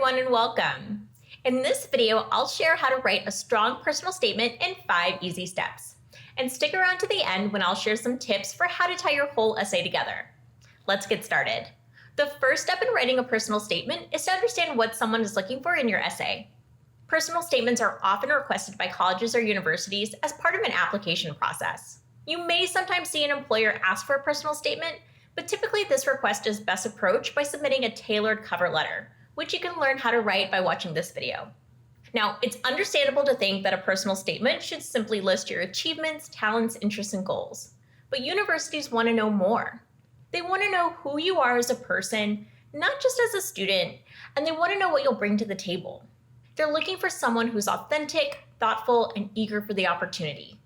everyone, and welcome. In this video, I'll share how to write a strong personal statement in 5 easy steps. And stick around to the end when I'll share some tips for how to tie your whole essay together. Let's get started. The first step in writing a personal statement is to understand what someone is looking for in your essay. Personal statements are often requested by colleges or universities as part of an application process. You may sometimes see an employer ask for a personal statement, but typically this request is best approached by submitting a tailored cover letter, which you can learn how to write by watching this video. Now, it's understandable to think that a personal statement should simply list your achievements, talents, interests, and goals. But universities want to know more. They want to know who you are as a person, not just as a student, and they want to know what you'll bring to the table. They're looking for someone who's authentic, thoughtful, and eager for the opportunity.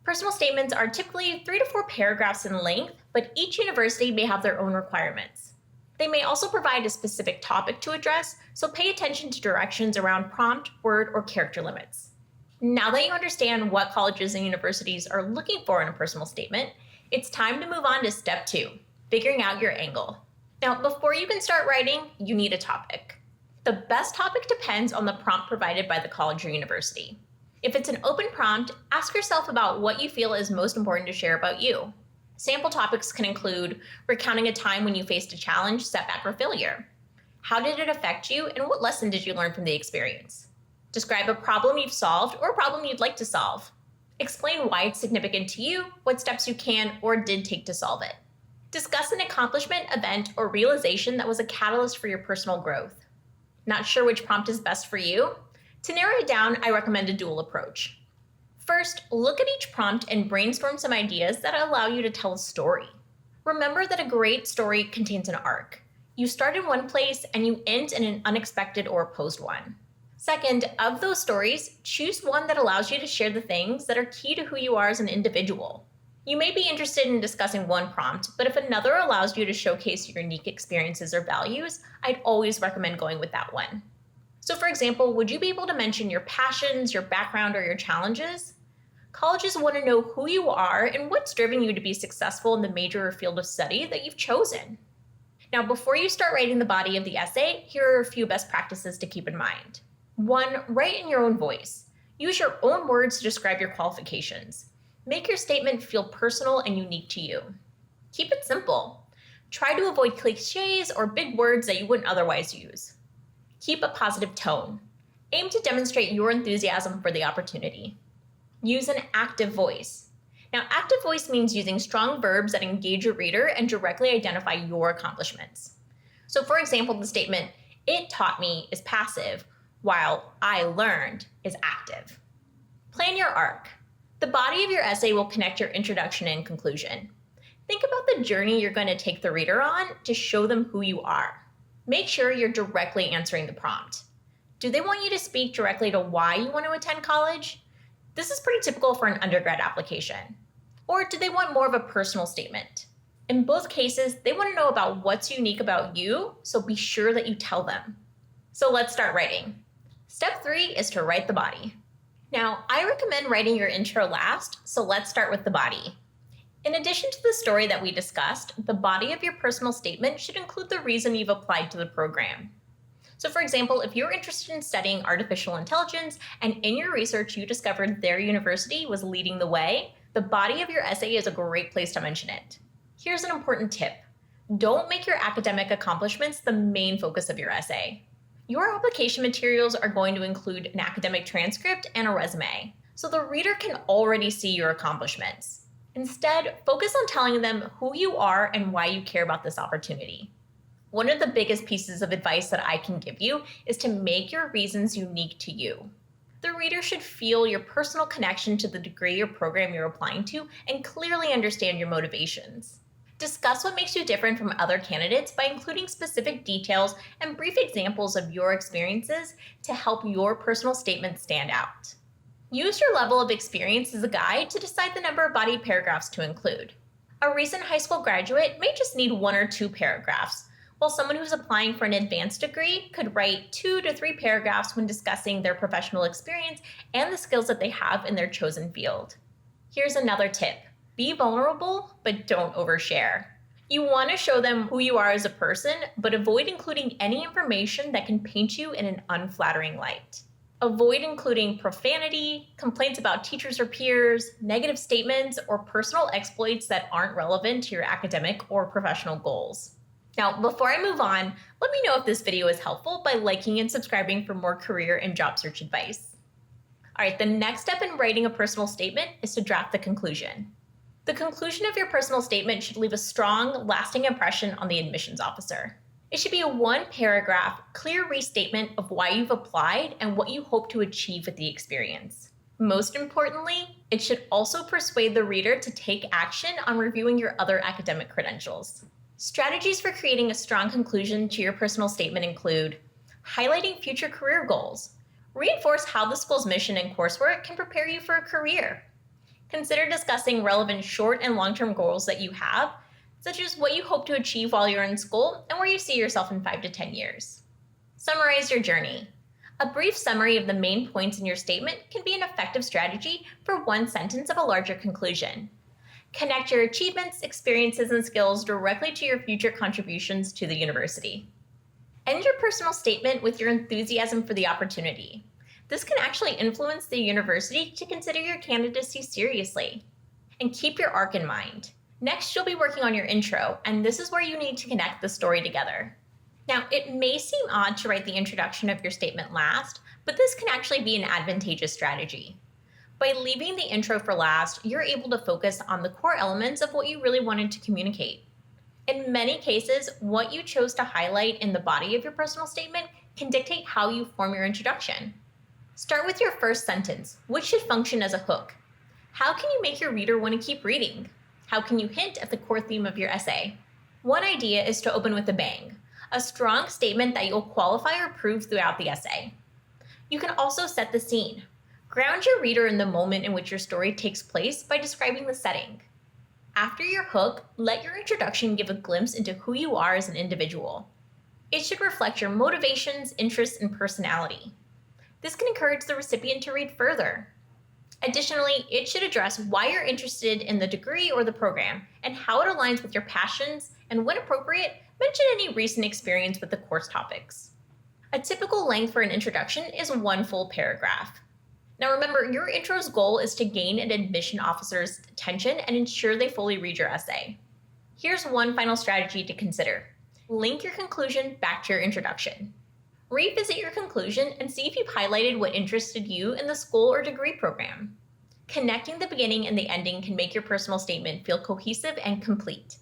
Personal statements are typically 3 to 4 paragraphs in length, but each university may have their own requirements. They may also provide a specific topic to address, so pay attention to directions around prompt, word, or character limits. Now that you understand what colleges and universities are looking for in a personal statement, it's time to move on to step 2, figuring out your angle. Now, before you can start writing, you need a topic. The best topic depends on the prompt provided by the college or university. If it's an open prompt, ask yourself about what you feel is most important to share about you. Sample topics can include recounting a time when you faced a challenge, setback, or failure. How did it affect you, and what lesson did you learn from the experience? Describe a problem you've solved or a problem you'd like to solve. Explain why it's significant to you, what steps you can or did take to solve it. Discuss an accomplishment, event, or realization that was a catalyst for your personal growth. Not sure which prompt is best for you? To narrow it down, I recommend a dual approach. First, look at each prompt and brainstorm some ideas that allow you to tell a story. Remember that a great story contains an arc. You start in one place and you end in an unexpected or opposed one. Second, of those stories, choose one that allows you to share the things that are key to who you are as an individual. You may be interested in discussing one prompt, but if another allows you to showcase your unique experiences or values, I'd always recommend going with that one. So for example, would you be able to mention your passions, your background, or your challenges? Colleges want to know who you are and what's driven you to be successful in the major or field of study that you've chosen. Now, before you start writing the body of the essay, here are a few best practices to keep in mind. 1, write in your own voice. Use your own words to describe your qualifications. Make your statement feel personal and unique to you. Keep it simple. Try to avoid cliches or big words that you wouldn't otherwise use. Keep a positive tone. Aim to demonstrate your enthusiasm for the opportunity. Use an active voice. Now, active voice means using strong verbs that engage your reader and directly identify your accomplishments. So for example, the statement, "It taught me" is passive, while "I learned" is active. Plan your arc. The body of your essay will connect your introduction and conclusion. Think about the journey you're going to take the reader on to show them who you are. Make sure you're directly answering the prompt. Do they want you to speak directly to why you want to attend college? This is pretty typical for an undergrad application. Or do they want more of a personal statement? In both cases, they want to know about what's unique about you, so be sure that you tell them. So let's start writing. Step 3 is to write the body. Now, I recommend writing your intro last, so let's start with the body. In addition to the story that we discussed, the body of your personal statement should include the reason you've applied to the program. So for example, if you're interested in studying artificial intelligence and in your research you discovered their university was leading the way, the body of your essay is a great place to mention it. Here's an important tip. Don't make your academic accomplishments the main focus of your essay. Your application materials are going to include an academic transcript and a resume, so the reader can already see your accomplishments. Instead, focus on telling them who you are and why you care about this opportunity. One of the biggest pieces of advice that I can give you is to make your reasons unique to you. The reader should feel your personal connection to the degree or program you're applying to and clearly understand your motivations. Discuss what makes you different from other candidates by including specific details and brief examples of your experiences to help your personal statement stand out. Use your level of experience as a guide to decide the number of body paragraphs to include. A recent high school graduate may just need 1 or 2 paragraphs, while someone who's applying for an advanced degree could write 2 to 3 paragraphs when discussing their professional experience and the skills that they have in their chosen field. Here's another tip. Be vulnerable, but don't overshare. You want to show them who you are as a person, but avoid including any information that can paint you in an unflattering light. Avoid including profanity, complaints about teachers or peers, negative statements, or personal exploits that aren't relevant to your academic or professional goals. Now, before I move on, let me know if this video is helpful by liking and subscribing for more career and job search advice. All right, the next step in writing a personal statement is to draft the conclusion. The conclusion of your personal statement should leave a strong, lasting impression on the admissions officer. It should be a one-paragraph, clear restatement of why you've applied and what you hope to achieve with the experience. Most importantly, it should also persuade the reader to take action on reviewing your other academic credentials. Strategies for creating a strong conclusion to your personal statement include highlighting future career goals. Reinforce how the school's mission and coursework can prepare you for a career. Consider discussing relevant short and long-term goals that you have, such as what you hope to achieve while you're in school and where you see yourself in 5 to 10 years. Summarize your journey. A brief summary of the main points in your statement can be an effective strategy for one sentence of a larger conclusion. Connect your achievements, experiences, and skills directly to your future contributions to the university. End your personal statement with your enthusiasm for the opportunity. This can actually influence the university to consider your candidacy seriously. And keep your arc in mind. Next, you'll be working on your intro, and this is where you need to connect the story together. Now, it may seem odd to write the introduction of your statement last, but this can actually be an advantageous strategy. By leaving the intro for last, you're able to focus on the core elements of what you really wanted to communicate. In many cases, what you chose to highlight in the body of your personal statement can dictate how you form your introduction. Start with your first sentence, which should function as a hook. How can you make your reader want to keep reading? How can you hint at the core theme of your essay? One idea is to open with a bang, a strong statement that you'll qualify or prove throughout the essay. You can also set the scene. Ground your reader in the moment in which your story takes place by describing the setting. After your hook, let your introduction give a glimpse into who you are as an individual. It should reflect your motivations, interests, and personality. This can encourage the recipient to read further. Additionally, it should address why you're interested in the degree or the program and how it aligns with your passions, and when appropriate, mention any recent experience with the course topics. A typical length for an introduction is one full paragraph. Now remember, your intro's goal is to gain an admission officer's attention and ensure they fully read your essay. Here's one final strategy to consider. Link your conclusion back to your introduction. Revisit your conclusion and see if you've highlighted what interested you in the school or degree program. Connecting the beginning and the ending can make your personal statement feel cohesive and complete.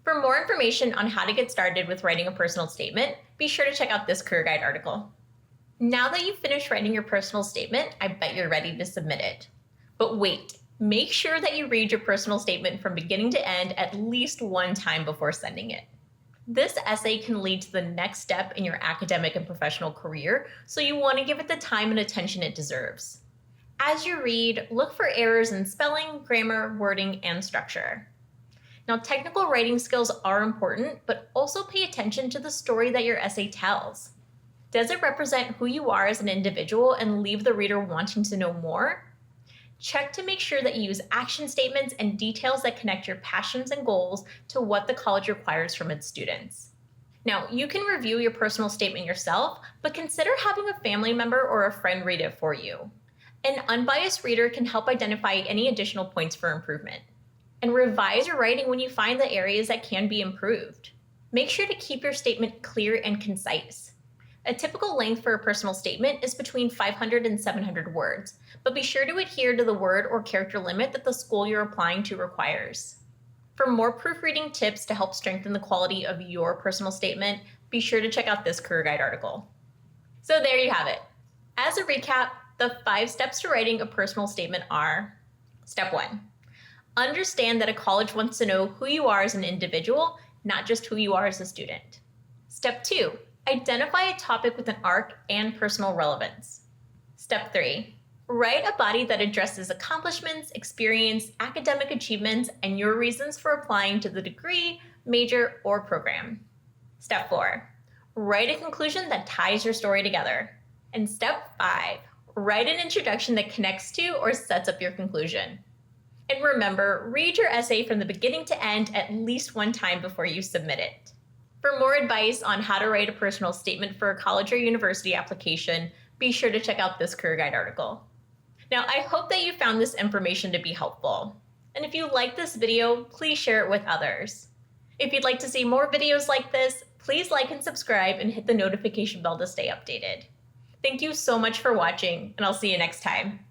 For more information on how to get started with writing a personal statement, be sure to check out this career guide article. Now that you've finished writing your personal statement, I bet you're ready to submit it. But wait, make sure that you read your personal statement from beginning to end at least one time before sending it. This essay can lead to the next step in your academic and professional career, so you want to give it the time and attention it deserves. As you read, look for errors in spelling, grammar, wording, and structure. Now, technical writing skills are important, but also pay attention to the story that your essay tells. Does it represent who you are as an individual and leave the reader wanting to know more? Check to make sure that you use action statements and details that connect your passions and goals to what the college requires from its students. Now, you can review your personal statement yourself, but consider having a family member or a friend read it for you. An unbiased reader can help identify any additional points for improvement. And revise your writing when you find the areas that can be improved. Make sure to keep your statement clear and concise. A typical length for a personal statement is between 500 and 700 words, but be sure to adhere to the word or character limit that the school you're applying to requires. For more proofreading tips to help strengthen the quality of your personal statement, be sure to check out this career guide article. So there you have it. As a recap, the 5 steps to writing a personal statement are: Step 1. Understand that a college wants to know who you are as an individual, not just who you are as a student. Step 2. Identify a topic with an arc and personal relevance. Step 3. Write a body that addresses accomplishments, experience, academic achievements, and your reasons for applying to the degree, major, or program. Step 4. Write a conclusion that ties your story together. And Step 5. Write an introduction that connects to or sets up your conclusion. And remember, read your essay from the beginning to end at least one time before you submit it. For more advice on how to write a personal statement for a college or university application, be sure to check out this career guide article. Now, I hope that you found this information to be helpful. And if you like this video, please share it with others. If you'd like to see more videos like this, please like and subscribe and hit the notification bell to stay updated. Thank you so much for watching, and I'll see you next time.